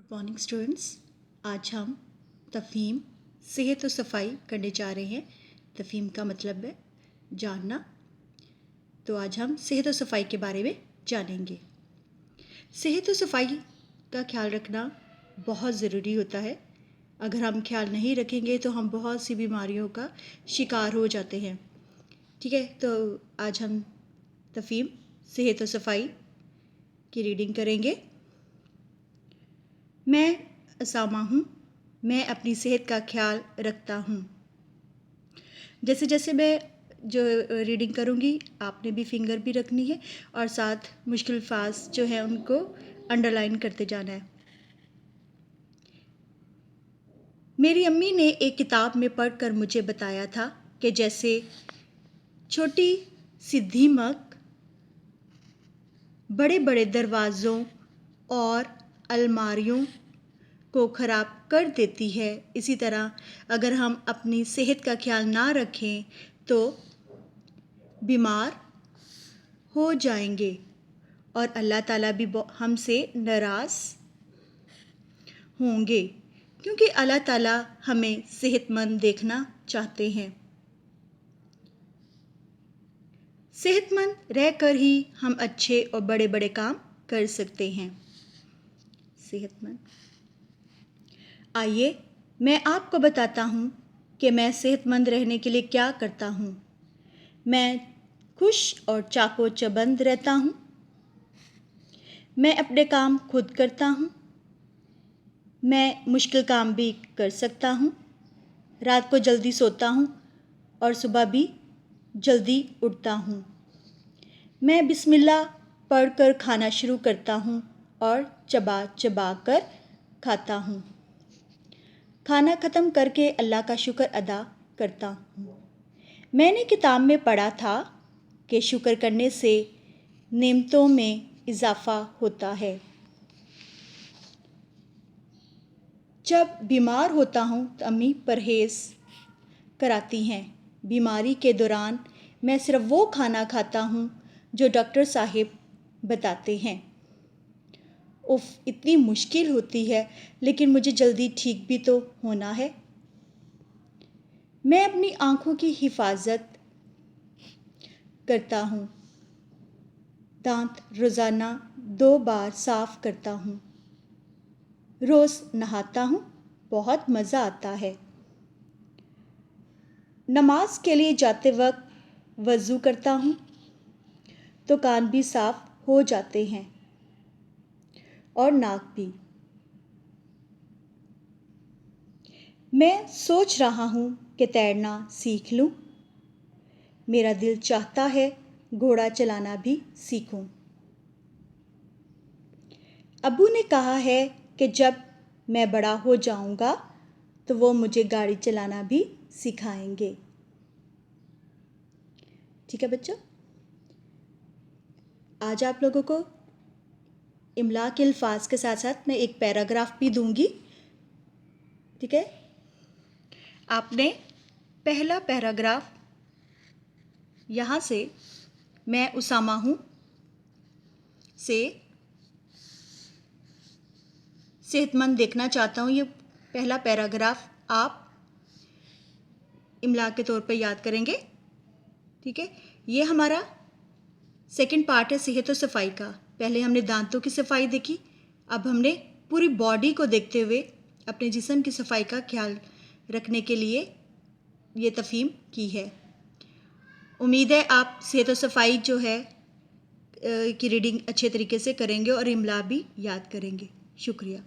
Good morning students. आज हम तफ़हीम सेहत और सफ़ाई करने जा रहे हैं। तफ़हीम का मतलब है जानना। तो आज हम सेहत और सफ़ाई के बारे में जानेंगे। सेहत और सफ़ाई का ख्याल रखना बहुत ज़रूरी होता है। अगर हम ख्याल नहीं रखेंगे तो हम बहुत सी बीमारियों का शिकार हो जाते हैं। ठीक है, तो आज हम तफ़हीम सेहत और सफ़ाई की रीडिंग करेंगे। मैं असामा हूँ। मैं अपनी सेहत का ख्याल रखता हूँ। जैसे जैसे मैं जो रीडिंग करूँगी आपने भी फिंगर भी रखनी है और साथ मुश्किल अल्फाज जो है उनको अंडरलाइन करते जाना है। मेरी अम्मी ने एक किताब में पढ़कर मुझे बताया था कि जैसे छोटी सी दीमक बड़े बड़े दरवाज़ों और अलमारियों को ख़राब कर देती है, इसी तरह अगर हम अपनी सेहत का ख्याल ना रखें तो बीमार हो जाएंगे और अल्लाह ताला भी हमसे नाराज़ होंगे, क्योंकि अल्लाह ताला हमें सेहतमंद देखना चाहते हैं। सेहतमंद रहकर ही हम अच्छे और बड़े बड़े काम कर सकते हैं। सेहतमंद। आइए मैं आपको बताता हूँ कि मैं सेहतमंद रहने के लिए क्या करता हूँ। मैं खुश और चाको चबंद रहता हूँ। मैं अपने काम खुद करता हूँ। मैं मुश्किल काम भी कर सकता हूँ। रात को जल्दी सोता हूँ और सुबह भी जल्दी उठता हूँ। मैं बिस्मिल्लाह पढ़कर खाना शुरू करता हूँ और चबा चबा कर खाता हूँ। खाना ख़त्म करके अल्लाह का शुक्र अदा करता हूँ। मैंने किताब में पढ़ा था कि शुक्र करने से नेमतों में इजाफ़ा होता है। जब बीमार होता हूँ तो अम्मी परहेज़ कराती हैं। बीमारी के दौरान मैं सिर्फ वो खाना खाता हूँ जो डॉक्टर साहिब बताते हैं। उफ़, इतनी मुश्किल होती है, लेकिन मुझे जल्दी ठीक भी तो होना है। मैं अपनी आँखों की हिफाजत करता हूँ। दांत रोज़ाना 2 बार साफ़ करता हूँ। रोज़ नहाता हूँ, बहुत मज़ा आता है। नमाज के लिए जाते वक्त वज़ू करता हूँ तो कान भी साफ़ हो जाते हैं और नाक भी। मैं सोच रहा हूँ कि तैरना सीख लूँ। मेरा दिल चाहता है घोड़ा चलाना भी सीखूं। अब्बू ने कहा है कि जब मैं बड़ा हो जाऊंगा तो वो मुझे गाड़ी चलाना भी सिखाएंगे। ठीक है बच्चों, आज आप लोगों को इमला के अल्फाज के साथ साथ मैं एक पैराग्राफ भी दूंगी। ठीक है, आपने पहला पैराग्राफ यहाँ से मैं उसामा हूँ से सेहतमंद देखना चाहता हूँ, ये पहला पैराग्राफ आप इमला के तौर पे याद करेंगे। ठीक है, ये हमारा सेकंड पार्ट है सेहत और सफाई का। पहले हमने दांतों की सफाई देखी, अब हमने पूरी बॉडी को देखते हुए अपने जिस्म की सफाई का ख्याल रखने के लिए ये तफ़हीम की है। उम्मीद है आप सेहत और सफाई जो है की रीडिंग अच्छे तरीके से करेंगे और इमला भी याद करेंगे। शुक्रिया।